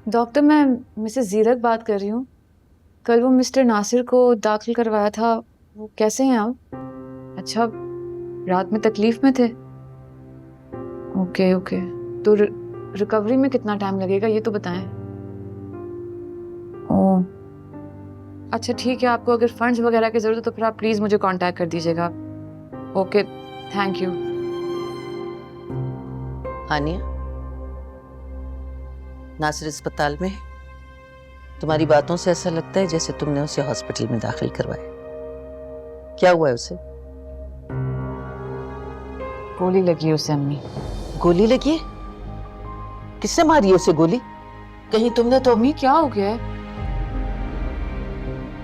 Doctor, मैं Mrs जीरक बात कर रही हूँ। कल वो मिस्टर नासिर को दाखिल करवाया था, वो कैसे हैं आप? अच्छा, रात में तकलीफ में थे? Okay okay. तो रिकवरी में कितना टाइम लगेगा ये तो बताएं। ओह, अच्छा ठीक है। आपको अगर फंड्स वगैरह की ज़रूरत हो तो फिर आप प्लीज़ मुझे कांटेक्ट कर दीजिएगा। Okay, thank you. Haniya, Nasir अस्पताल में है। तुम्हारी बातों से ऐसा लगता है जैसे तुमने उसे हॉस्पिटल में दाखिल करवाया। क्या हुआ है उसे? गोली लगी है उसे अम्मी। गोली लगी है? किसने मारी है उसे गोली? कहीं तुमने तो? अम्मी क्या हो गया है?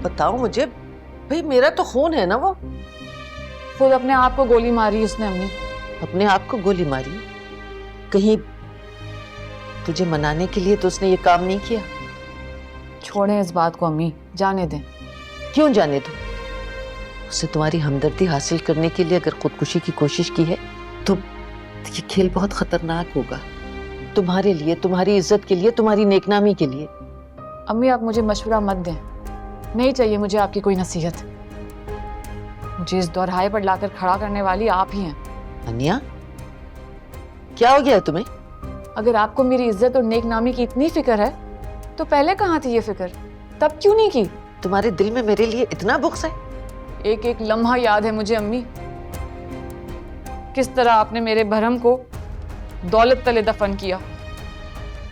बताओ मुझे भाई, मेरा तो खून है ना वो। खुद अपने आप को गोली मारी उसने अम्मी। अपने आप को गोली मारी? कहीं तुझे मनाने के लिए तो उसने ये काम नहीं किया? छोड़ें इस बात को अम्मी, जाने दें। क्यों जाने दो? उसे तुम्हारी हमदर्दी हासिल करने के लिए अगर खुदकुशी की कोशिश की है तो ये खेल बहुत खतरनाक होगा, तुम्हारे लिए, तुम्हारी इज्जत के लिए, तुम्हारी नेकनामी के लिए। अम्मी आप मुझे मशवरा मत दें, नहीं चाहिए मुझे आपकी कोई नसीहत। मुझे इस दोराहे पर लाकर खड़ा करने वाली आप ही हैं। अनिया, क्या हो गया है तुम्हें? अगर आपको मेरी इज्जत और नेकनामी की इतनी फिक्र है तो पहले कहाँ थी ये फिक्र? तब क्यों नहीं की? तुम्हारे दिल में मेरे लिए इतना बुग़्ज़ है? एक एक लम्हा याद है मुझे अम्मी, किस तरह आपने मेरे भरम को दौलत तले दफन किया,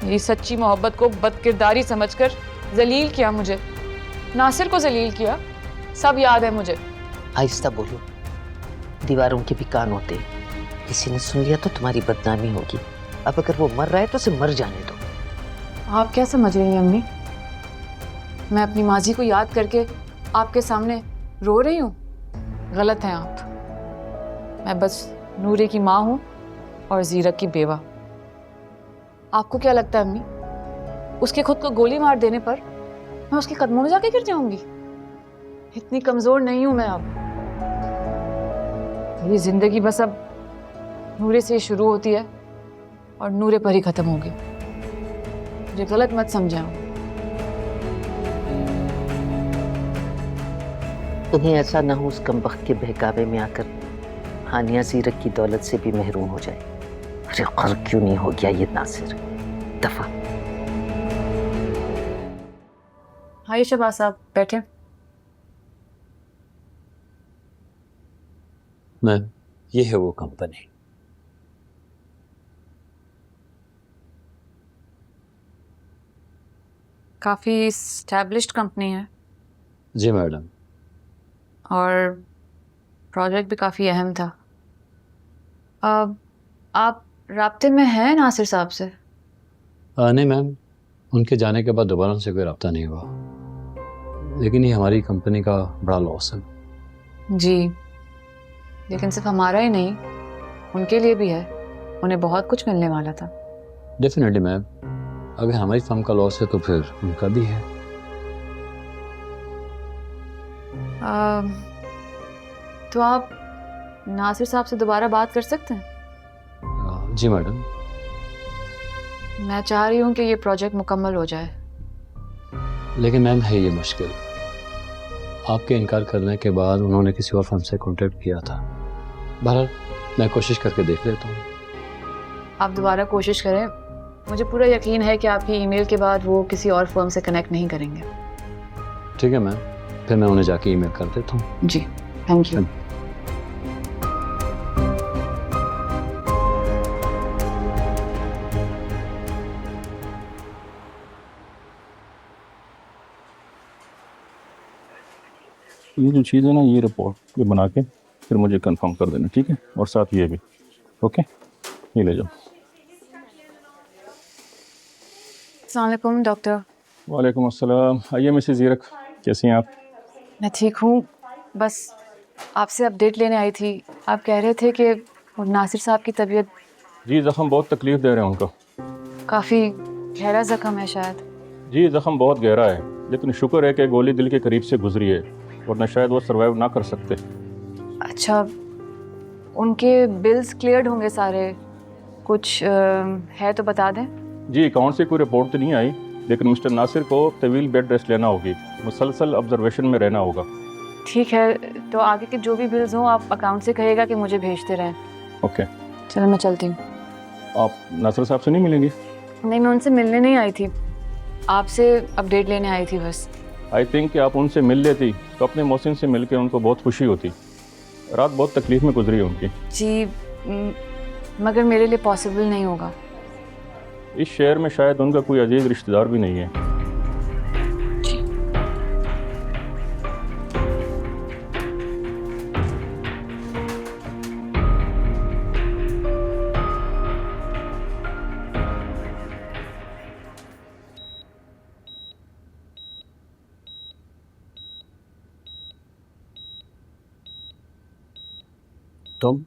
मेरी सच्ची मोहब्बत को बदकिरदारी समझकर जलील किया, मुझे नासिर को जलील किया, सब याद है मुझे। आहिस्ता बोलो, दीवारों के भी कान होते हैं, किसी ने सुन लिया तो तुम्हारी बदनामी होगी। अब अगर वो मर रहा है तो उसे मर जाने दो। आप क्या समझ रही हैं अम्मी? मैं अपनी माजी को याद करके आपके सामने रो रही हूँ? गलत हैं आप। मैं बस नूरे की माँ हूँ और जीरक की बेवा। आपको क्या लगता है अम्मी, उसके खुद को गोली मार देने पर मैं उसके कदमों में जाके गिर जाऊंगी? इतनी कमजोर नहीं हूं मैं अब। मेरी जिंदगी बस अब नूरे से ही शुरू होती है और नूरे पर ही खत्म होगी। मुझे गलत मत समझें। तुम्हें ऐसा ना हो उस कमबख्त के बहकावे में आकर हानिया जीरक की दौलत से भी महरूम हो जाए। अरे खर क्यों नहीं हो गया ये नासिर? दफा। हाँ शहबाज साहब बैठे। मैम, ये है वो कंपनी। काफी एस्टैब्लिश्ड कंपनी है जी मैडम। और प्रोजेक्ट भी काफी अहम था। अब आप राब्ते में हैं नासिर साहब से? नहीं मैम, उनके जाने के बाद दोबारा उनसे कोई रब्ता नहीं हुआ, लेकिन ये हमारी कंपनी का बड़ा लॉस है। जी, लेकिन सिर्फ हमारा ही नहीं, उनके लिए भी है। उन्हें बहुत कुछ मिलने वाला था। डेफिनेटली मैम, अगर हमारी फर्म का लॉस है तो फिर उनका भी है। तो आप नासिर साहब से दोबारा बात कर सकते हैं? जी मैडम। मैं चाह रही हूँ कि ये प्रोजेक्ट मुकम्मल हो जाए। लेकिन मैम है ये मुश्किल। आपके इनकार करने के बाद उन्होंने किसी और फर्म से कॉन्टेक्ट किया था। बहरहाल मैं कोशिश करके देख लेता हूँ। आप दोबारा कोशिश करें, मुझे पूरा यकीन है कि आपकी ईमेल के बाद वो किसी और फर्म से कनेक्ट नहीं करेंगे। ठीक है मैम, फिर मैं उन्हें जाके ईमेल कर देता हूँ। जी, थैंक यू। ये जो चीज़ है ना, ये रिपोर्ट ये बना के फिर मुझे कंफर्म कर देना, ठीक है? और साथ ये भी, ओके? ये ले जाओ। अस्सलाम वालेकुम डॉक्टर। वालेकुम अस्सलाम। आइए मिसेस जीरक, कैसी हैं आप? मैं ठीक हूँ, बस आपसे अपडेट लेने आई थी। आप कह रहे थे कि नासिर साहब की तबीयत... जी, ज़ख़म बहुत तकलीफ़ दे रहे हैं उनको। काफ़ी गहरा ज़ख़म है शायद? जी, ज़ख़म बहुत गहरा है, लेकिन शुक्र है कि गोली दिल के करीब से गुजरी है, वरना शायद वो सर्वाइव ना कर सकते। अच्छा, उनके बिल्स क्लियर्ड होंगे सारे? कुछ है तो बता दें। जी, अकाउंट से कोई रिपोर्ट तो नहीं आई, लेकिन मिस्टर नासिर को तवील बेड रेस्ट लेना होगी, मुसलसल ऑब्जर्वेशन में रहना होगा। ठीक है, तो आगे के जो भी बिल्स हों आप अकाउंट से कहिएगा कि मुझे भेजते रहें। ओके। चलो मैं चलती हूँ। आप नासिर साहब से नहीं मिलेंगी? नहीं, मैं उनसे मिलने नहीं आई थी, आपसे अपडेट लेने आई थी बस। आई थिंक कि आप उनसे मिल लेती तो अपने मोहसिन से मिल के उनको बहुत खुशी होती। रात बहुत तकलीफ में गुजरी है उनकी। जी मगर मेरे लिए पॉसिबल नहीं होगा। इस शहर में शायद उनका कोई अजीज रिश्तेदार भी नहीं है। तुम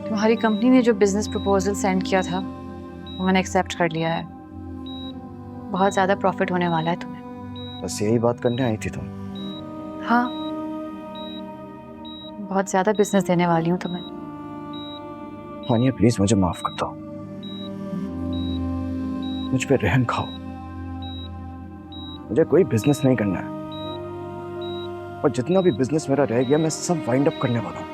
तुम्हारी कंपनी ने जो बिजनेस प्रपोजल सेंड किया था वो मैंने एक्सेप्ट कर लिया है। बहुत ज़्यादा प्रॉफिट होने वाला है तुम्हें। बस यही बात करने आई थी तुम? हाँ, बहुत ज़्यादा बिजनेस देने वाली हूँ तुम्हें। हानिया प्लीज मुझे माफ कर दो, मुझ पे रहम खाओ। मुझे कोई बिजनेस नहीं करना है, और जितना भी बिजनेस मेरा रह गया मैं सब वाइंड अप करने वाला हूँ।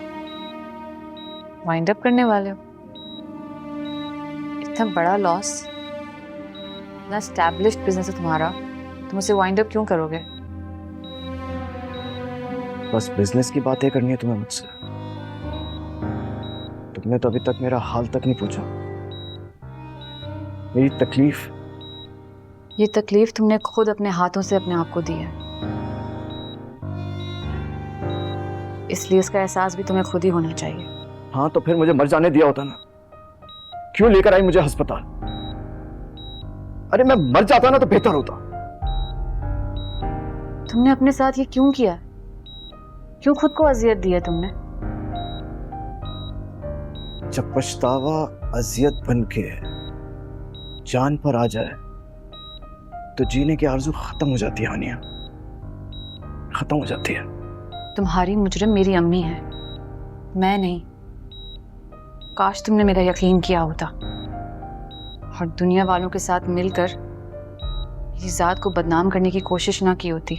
वाइंड अप करने वाले हो? इतना बड़ा लॉस, इतना एस्टैब्लिश्ड बिजनेस है तुम्हारा, तुम उसे वाइंड अप क्यों करोगे? बस बिजनेस की बातें करनी है तुम्हें मुझसे? तुमने तो अभी तक मेरा हाल तक नहीं पूछा, मेरी तकलीफ। ये तकलीफ तुमने खुद अपने हाथों से अपने आप को दी है, इसलिए इसका एहसास भी तुम्हें खुद ही होना चाहिए। हाँ तो फिर मुझे मर जाने दिया होता ना, क्यों लेकर आई मुझे अस्पताल? अरे मैं मर जाता ना तो बेहतर होता। तुमने अपने साथ ये क्यों किया? क्यों खुद को अजियत दी है तुमने? जब पछतावा अजियत बन के जान पर आ जाए तो जीने की आरज़ू खत्म हो जाती है हानिया, खत्म हो जाती है। तुम्हारी मुजरिम मेरी अम्मी है, मैं नहीं। काश तुमने मेरा यकीन किया होता और दुनिया वालों के साथ मिलकर मेरी जात को बदनाम करने की कोशिश ना की होती।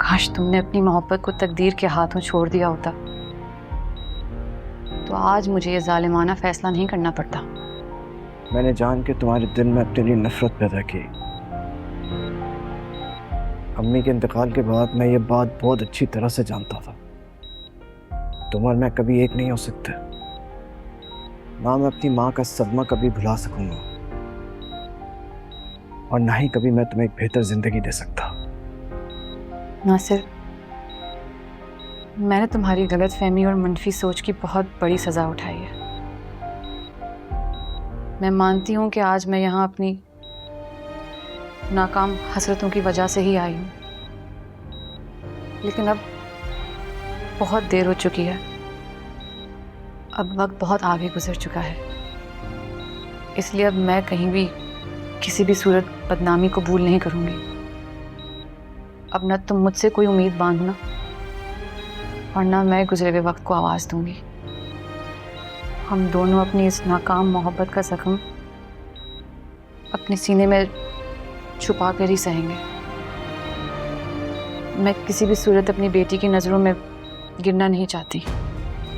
काश तुमने अपनी मोहब्बत को तकदीर के हाथों छोड़ दिया होता तो आज मुझे ये जालिमाना फैसला नहीं करना पड़ता। मैंने जान के तुम्हारे दिल में अपने लिए नफरत पैदा की। अम्मी के इंतकाल के बाद मैं ये बात बहुत अच्छी तरह से जानता था, तुम और मैं कभी एक नहीं हो सकते। ना मैं अपनी माँ का सदमा कभी भुला सकूंगा और ना ही कभी मैं तुम्हें एक बेहतर जिंदगी दे सकता। नासिर, मैंने तुम्हारी गलतफहमी और मनफी सोच की बहुत बड़ी सज़ा उठाई है। मैं मानती हूँ कि आज मैं यहाँ अपनी नाकाम हसरतों की वजह से ही आई हूँ, लेकिन अब बहुत देर हो चुकी है। अब वक्त बहुत आगे गुजर चुका है, इसलिए अब मैं कहीं भी किसी भी सूरत बदनामी कबूल नहीं करूँगी। अब न तुम मुझसे कोई उम्मीद बांधना और ना मैं गुजरे हुए वक्त को आवाज़ दूंगी। हम दोनों अपनी इस नाकाम मोहब्बत का जख्म अपने सीने में छुपा कर ही सहेंगे। मैं किसी भी सूरत अपनी बेटी की नज़रों में गिरना नहीं चाहती।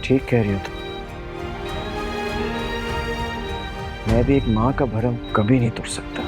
ठीक कह रही हो तुम, मैं भी एक माँ का भरम कभी नहीं तोड़ सकता।